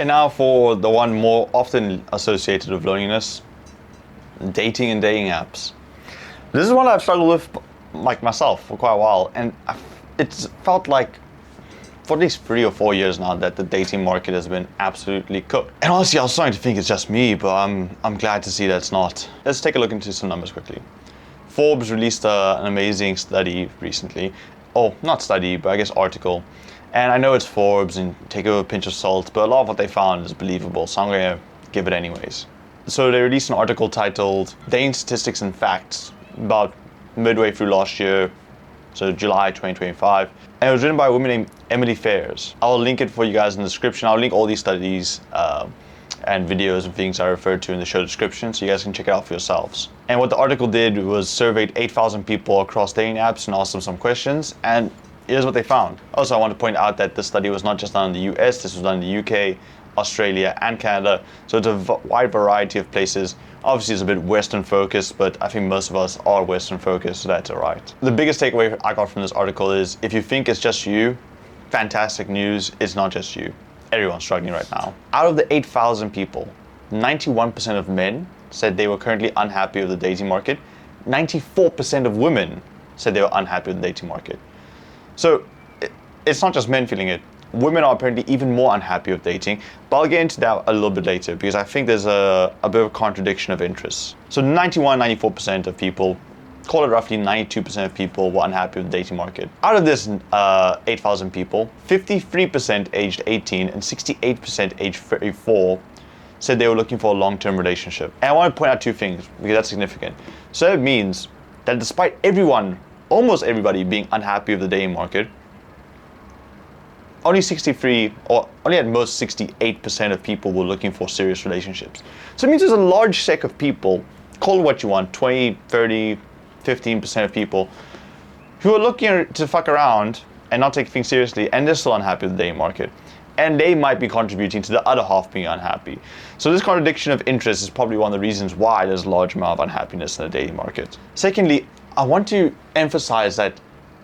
And now for the one more often associated with loneliness, dating and dating apps. This is one I've struggled with like myself for quite a while, and it's felt like for at least 3 or 4 years now that the dating market has been absolutely cooked. And honestly, I was starting to think it's just me, but I'm glad to see that it's not. Let's take a look into some numbers quickly. Forbes released an amazing study recently. Oh, not study, but I guess article. And I know it's Forbes and take it with a pinch of salt, but a lot of what they found is believable, so I'm going to give it anyways. So they released an article titled Dating Statistics and Facts about midway through last year, so July 2025. And it was written by a woman named Emily Fairs. I'll link it for you guys in the description. I'll link all these studies and videos and things I referred to in the show description, so you guys can check it out for yourselves. And what the article did was surveyed 8,000 people across dating apps and asked them some questions, and here's what they found. Also, I want to point out that this study was not just done in the US, this was done in the UK, Australia, and Canada, so it's a wide variety of places. Obviously, it's a bit Western focused, but I think most of us are Western focused, so that's all right. The biggest takeaway I got from this article is if you think it's just you, fantastic news, it's not just you. Everyone's struggling right now. Out of the 8,000 people, 91% of men said they were currently unhappy with the dating market. 94% of women said they were unhappy with the dating market. So it's not just men feeling it. Women are apparently even more unhappy with dating, but I'll get into that a little bit later because I think there's a bit of a contradiction of interests. So 94% of people, call it roughly 92% of people were unhappy with the dating market. Out of this 8,000 people, 53% aged 18 and 68% aged 34 said they were looking for a long-term relationship. And I want to point out two things because that's significant. So it means that despite everyone, almost everybody being unhappy with the dating market, only 63 or only at most 68% of people were looking for serious relationships. So it means there's a large set of people, call it what you want, 20, 30, 15% of people who are looking to fuck around and not take things seriously, and they're still unhappy with the dating market. And they might be contributing to the other half being unhappy. So this contradiction of interest is probably one of the reasons why there's a large amount of unhappiness in the dating market. Secondly, I want to emphasize that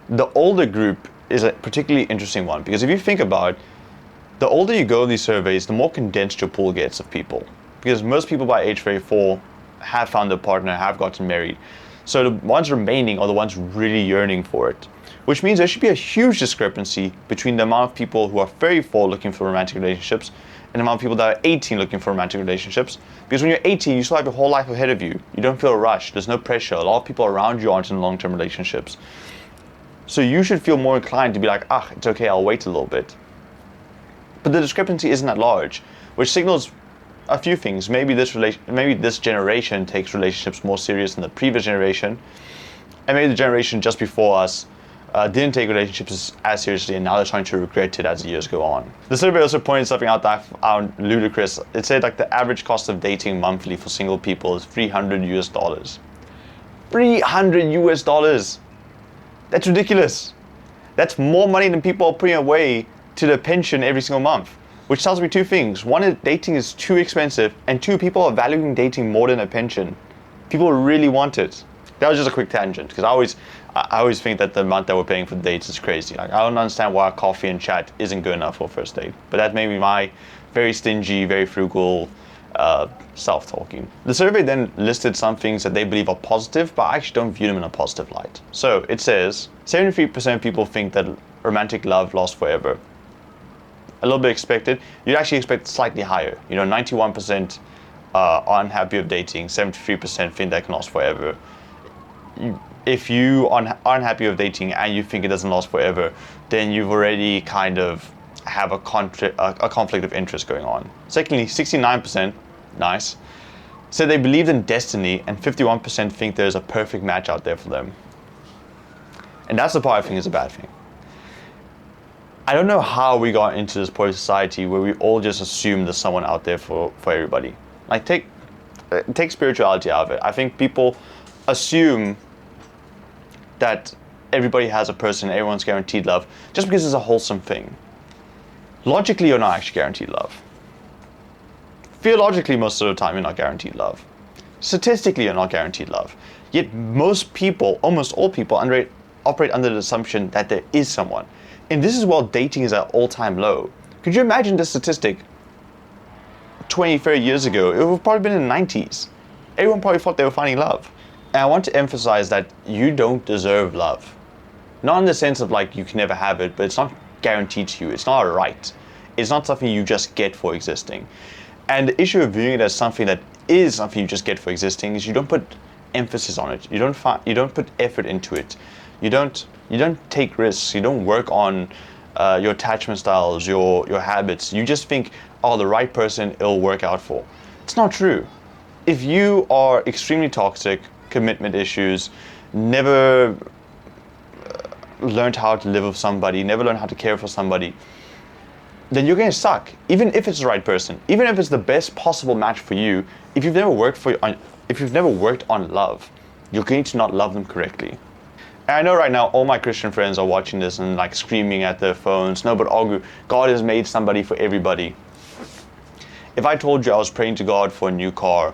the older group is a particularly interesting one, because if you think about it, the older you go in these surveys, the more condensed your pool gets of people. Because most people by age 34 have found a partner, have gotten married. So the ones remaining are the ones really yearning for it. Which means there should be a huge discrepancy between the amount of people who are 34 looking for romantic relationships and the amount of people that are 18 looking for romantic relationships. Because when you're 18, you still have your whole life ahead of you. You don't feel rushed, there's no pressure. A lot of people around you aren't in long-term relationships. So you should feel more inclined to be like, it's okay, I'll wait a little bit. But the discrepancy isn't that large, which signals a few things. Maybe this generation takes relationships more serious than the previous generation, and maybe the generation just before us didn't take relationships as seriously, and now they're trying to regret it as the years go on. The survey also pointed something out that I found ludicrous. It said like the average cost of dating monthly for single people is $300 US. $300 US. That's ridiculous. That's more money than people are putting away to their pension every single month, which tells me two things. One is dating is too expensive, and two, people are valuing dating more than a pension. People really want it. That was just a quick tangent, because I always think that the amount that we're paying for dates is crazy. Like, I don't understand why coffee and chat isn't good enough for a first date, but that may be my very stingy, very frugal self-talking. The survey then listed some things that they believe are positive, but I actually don't view them in a positive light. So it says 73% of people think that romantic love lasts forever. A little bit expected. You'd actually expect slightly higher. 91% are unhappy with dating, 73% think that can last forever. If you are unhappy with dating and you think it doesn't last forever, then you've already kind of have a conflict of interest going on. Secondly, 69%, nice, said they believed in destiny, and 51% think there's a perfect match out there for them. And that's the part I think is a bad thing. I don't know how we got into this part of society where we all just assume there's someone out there for everybody. Like, take spirituality out of it. I think people assume that everybody has a person, everyone's guaranteed love, just because it's a wholesome thing. Logically, you're not actually guaranteed love. Theologically, most of the time, you're not guaranteed love. Statistically, you're not guaranteed love. Yet most people, almost all people, operate under the assumption that there is someone. And this is while dating is at all-time low. Could you imagine this statistic 20, 30 years ago, it would probably been in the 90s. Everyone probably thought they were finding love. And I want to emphasize that you don't deserve love. Not in the sense of like you can never have it, but it's not guaranteed to you. It's not a right. It's not something you just get for existing. And the issue of viewing it as something that is something you just get for existing is you don't put emphasis on it. You don't put effort into it. You don't take risks. You don't work on your attachment styles, your habits. You just think, oh, the right person it'll work out for. It's not true. If you are extremely toxic, commitment issues, never learned how to live with somebody, never learned how to care for somebody, then you're going to suck. Even if it's the right person, even if it's the best possible match for you, if you've never worked on love, you're going to not love them correctly. And I know right now all my Christian friends are watching this and like screaming at their phones, no, but Augu, God has made somebody for everybody. If I told you I was praying to God for a new car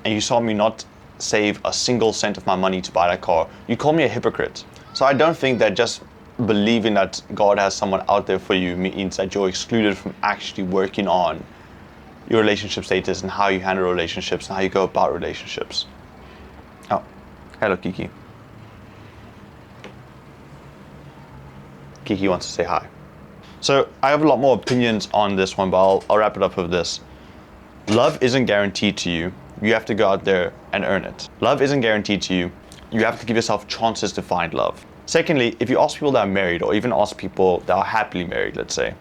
and you saw me not save a single cent of my money to buy that car, you call me a hypocrite. So I don't think that just believing that God has someone out there for you means that you're excluded from actually working on your relationship status and how you handle relationships and how you go about relationships. Oh, hello Kiki. Kiki wants to say hi. So I have a lot more opinions on this one, but I'll wrap it up with this. Love isn't guaranteed to you. You have to go out there and earn it. Love isn't guaranteed to you. You have to give yourself chances to find love. Secondly, if you ask people that are married or even ask people that are happily married, let's say,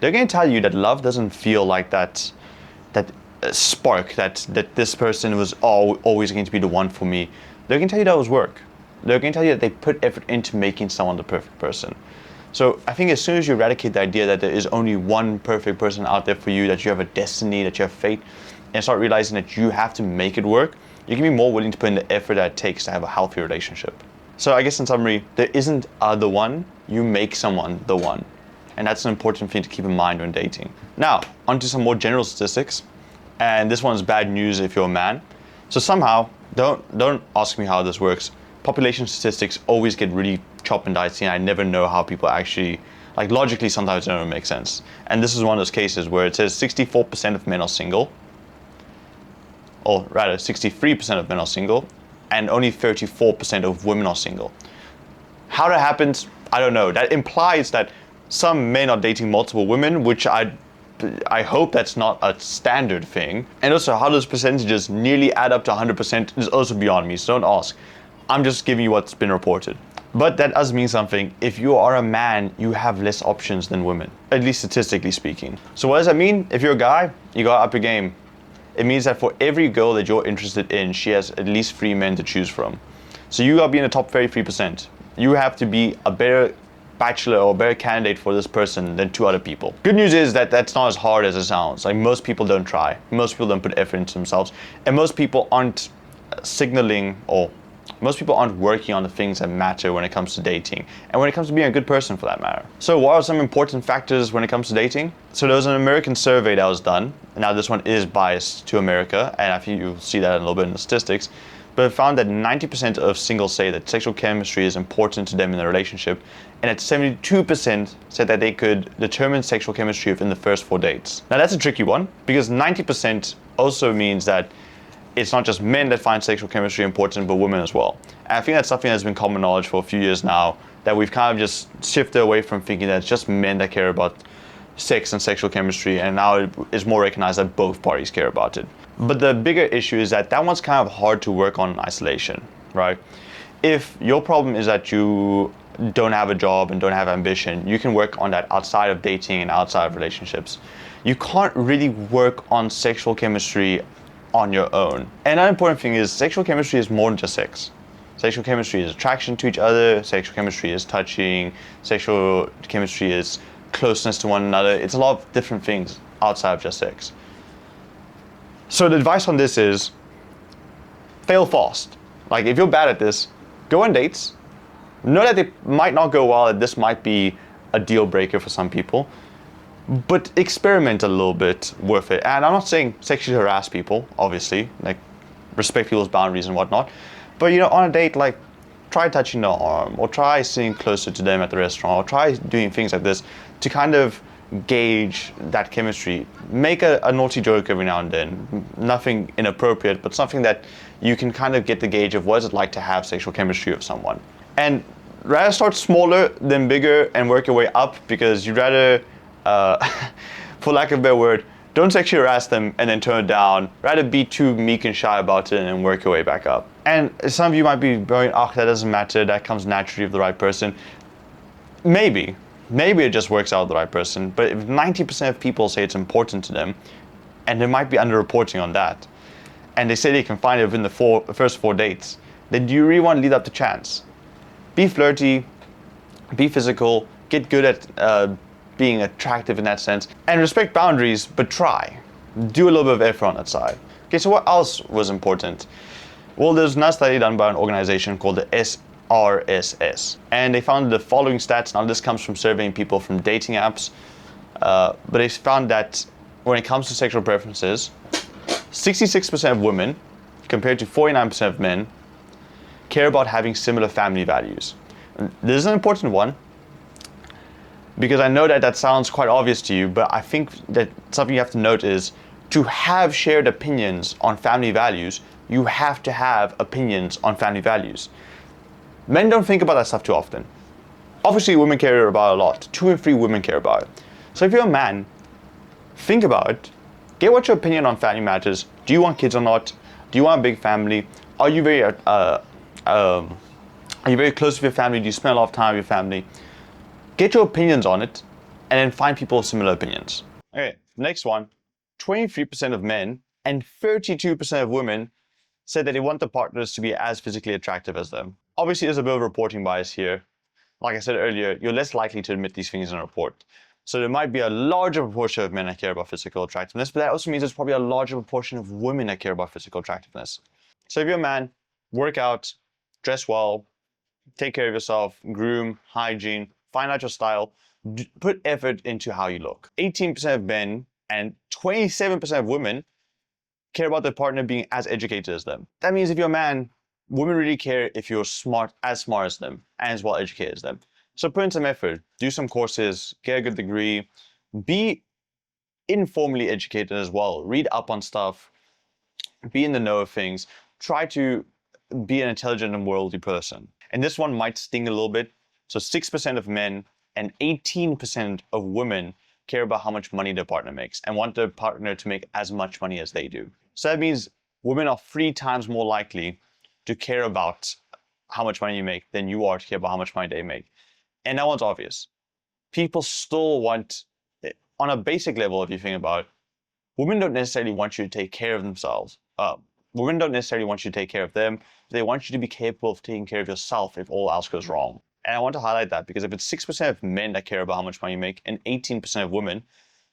they're going to tell you that love doesn't feel like that spark, that this person was always going to be the one for me. They're going to tell you that was work. They're going to tell you that they put effort into making someone the perfect person. So I think as soon as you eradicate the idea that there is only one perfect person out there for you, that you have a destiny, that you have fate, and start realizing that you have to make it work, you can be more willing to put in the effort that it takes to have a healthy relationship. So I guess in summary, there isn't the one, you make someone the one. And that's an important thing to keep in mind when dating. Now, onto some more general statistics. And this one's bad news if you're a man. So somehow, don't ask me how this works. Population statistics always get really chopped and dicey, and I never know how people actually, like logically sometimes it doesn't make sense. And this is one of those cases where it says 64% of men are single, or rather 63% of men are single, and only 34% of women are single. How that happens, I don't know. That implies that some men are dating multiple women, which I hope that's not a standard thing. And also how those percentages nearly add up to 100% is also beyond me, so don't ask. I'm just giving you what's been reported. But that does mean something. If you are a man, you have less options than women, at least statistically speaking. So what does that mean? If you're a guy, you gotta up your game. It means that for every girl that you're interested in, she has at least 3 men to choose from. So you gotta be in the top 33%. You have to be a better bachelor or a better candidate for this person than 2 other people. Good news is that that's not as hard as it sounds. Like most people don't try. Most people don't put effort into themselves. And most people aren't signaling, or most people aren't working on the things that matter when it comes to dating and when it comes to being a good person for that matter. So what are some important factors when it comes to dating? So there was an American survey that was done. Now this one is biased to America, and I think you'll see that a little bit in the statistics, but it found that 90% of singles say that sexual chemistry is important to them in a relationship, and that 72% said that they could determine sexual chemistry within the first 4 dates. Now that's a tricky one, because 90% also means that it's not just men that find sexual chemistry important, but women as well. And I think that's something that's been common knowledge for a few years now, that we've kind of just shifted away from thinking that it's just men that care about sex and sexual chemistry, and now it is more recognized that both parties care about it. But the bigger issue is that one's kind of hard to work on in isolation, right? If your problem is that you don't have a job and don't have ambition, you can work on that outside of dating and outside of relationships. You can't really work on sexual chemistry on your own. And another important thing is sexual chemistry is more than just sex. Sexual chemistry is attraction to each other, sexual chemistry is touching, sexual chemistry is closeness to one another. It's a lot of different things outside of just sex. So the advice on this is fail fast. Like if you're bad at this, go on dates. Know that they might not go well, that this might be a deal breaker for some people, but experiment a little bit with it. And I'm not saying sexually harass people, obviously, like respect people's boundaries and whatnot, but you know, on a date, like try touching their arm, or try sitting closer to them at the restaurant, or try doing things like this to kind of gauge that chemistry. Make a naughty joke every now and then. Nothing inappropriate, but something that you can kind of get the gauge of what is it like to have sexual chemistry with someone. And rather start smaller than bigger and work your way up, because you'd rather, for lack of a better word, don't sexually harass them and then turn it down. Rather be too meek and shy about it and work your way back up. And some of you might be going, oh, that doesn't matter, that comes naturally with the right person. Maybe it just works out with the right person, but if 90% of people say it's important to them, and they might be underreporting on that, and they say they can find it within the first 4 dates, then do you really want to leave up to chance? Be flirty, be physical, get good at being attractive in that sense, and respect boundaries, but try. Do a little bit of effort on that side. Okay, so what else was important? Well, there's another study done by an organization called the RSS, and they found the following stats. Now this comes from surveying people from dating apps, but they found that when it comes to sexual preferences, 66% of women, compared to 49% of men, care about having similar family values. And this is an important one, because I know that sounds quite obvious to you, but I think that something you have to note is, to have shared opinions on family values, you have to have opinions on family values. Men don't think about that stuff too often. Obviously, women care about it a lot. 2 in 3 women care about it. So if you're a man, think about it. Get what your opinion on family matters. Do you want kids or not? Do you want a big family? Are you very close with your family? Do you spend a lot of time with your family? Get your opinions on it, and then find people with similar opinions. Okay, next one. 23% of men and 32% of women said that they want their partners to be as physically attractive as them. Obviously, there's a bit of reporting bias here. Like I said earlier, you're less likely to admit these things in a report. So there might be a larger proportion of men that care about physical attractiveness, but that also means there's probably a larger proportion of women that care about physical attractiveness. So if you're a man, work out, dress well, take care of yourself, groom, hygiene, find out your style, put effort into how you look. 18% of men and 27% of women care about their partner being as educated as them. That means if you're a man, women really care if you're as smart as them, and as well educated as them. So put in some effort, do some courses, get a good degree, be informally educated as well, read up on stuff, be in the know of things, try to be an intelligent and worldly person. And this one might sting a little bit. So 6% of men and 18% of women care about how much money their partner makes and want their partner to make as much money as they do. So that means women are 3 times more likely to care about how much money you make than you are to care about how much money they make. And that one's obvious. People still want, on a basic level, if you think about it, women don't necessarily want you to take care of themselves. Women don't necessarily want you to take care of them. They want you to be capable of taking care of yourself if all else goes wrong. And I want to highlight that, because if it's 6% of men that care about how much money you make and 18% of women,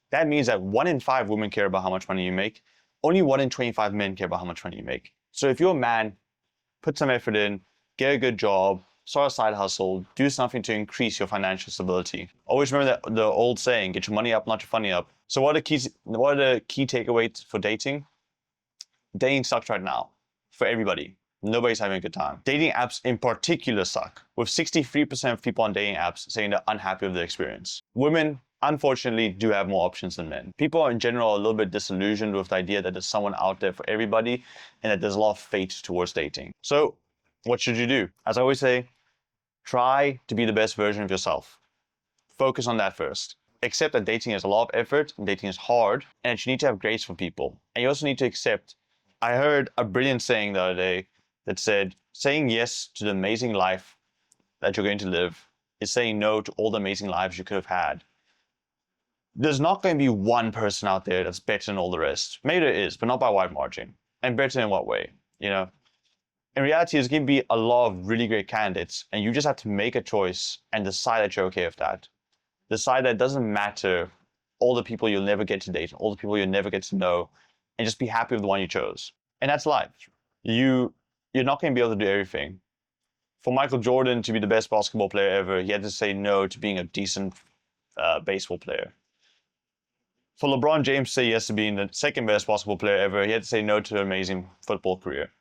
that means that 1 in 5 women care about how much money you make. Only 1 in 25 men care about how much money you make. So if you're a man, put some effort in, get a good job, start a side hustle, do something to increase your financial stability. Always remember that the old saying, get your money up, not your funny up. So what are the key takeaways for dating? Dating sucks right now for everybody. Nobody's having a good time. Dating apps in particular suck, with 63% of people on dating apps saying they're unhappy with the experience. Women, unfortunately, do have more options than men. People are in general a little bit disillusioned with the idea that there's someone out there for everybody and that there's a lot of fate towards dating. So what should you do? As I always say, try to be the best version of yourself. Focus on that first. Accept that dating is a lot of effort, and dating is hard, and that you need to have grace for people. And you also need to accept, I heard a brilliant saying the other day that said, saying yes to the amazing life that you're going to live is saying no to all the amazing lives you could have had. There's not going to be one person out there that's better than all the rest. Maybe there is, but not by a wide margin. And better in what way? You know, in reality, there's going to be a lot of really great candidates, and you just have to make a choice and decide that you're okay with that. Decide that it doesn't matter all the people you'll never get to date, all the people you'll never get to know, and just be happy with the one you chose. And that's life. You're not going to be able to do everything. For Michael Jordan to be the best basketball player ever, he had to say no to being a decent baseball player. For LeBron James to say yes to being the second best basketball player ever, he had to say no to an amazing football career.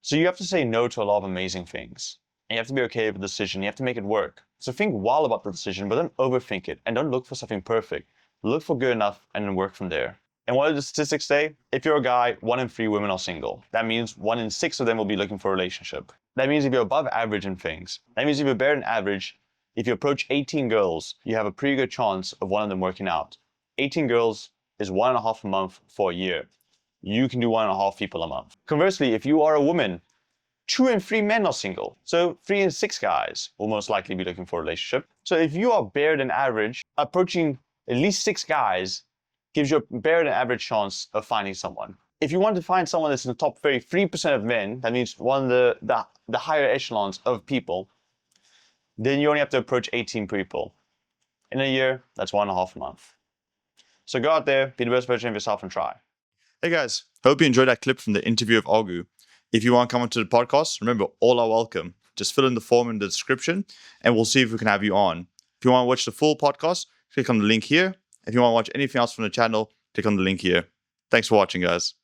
So you have to say no to a lot of amazing things. And you have to be okay with the decision. You have to make it work. So think well about the decision, but don't overthink it, and don't look for something perfect. Look for good enough and then work from there. And what do the statistics say? If you're a guy, 1 in 3 women are single. That means 1 in 6 of them will be looking for a relationship. That means if you're above average in things, that means if you're better than average, if you approach 18 girls, you have a pretty good chance of one of them working out. 18 girls is 1.5 a month for a year. You can do 1.5 people a month. Conversely, if you are a woman, 2 in 3 men are single. So 3 in 6 guys will most likely be looking for a relationship. So if you are better than average, approaching at least 6 guys gives you a better than average chance of finding someone. If you want to find someone that's in the top 33% of men, that means one of the higher echelons of people, then you only have to approach 18 people. In a year, that's 1.5 a month. So go out there, be the best version of yourself and try. Hey guys, hope you enjoyed that clip from the interview of Augu. If you want to come onto the podcast, remember, all are welcome. Just fill in the form in the description and we'll see if we can have you on. If you want to watch the full podcast, click on the link here. If you want to watch anything else from the channel, click on the link here. Thanks for watching, guys.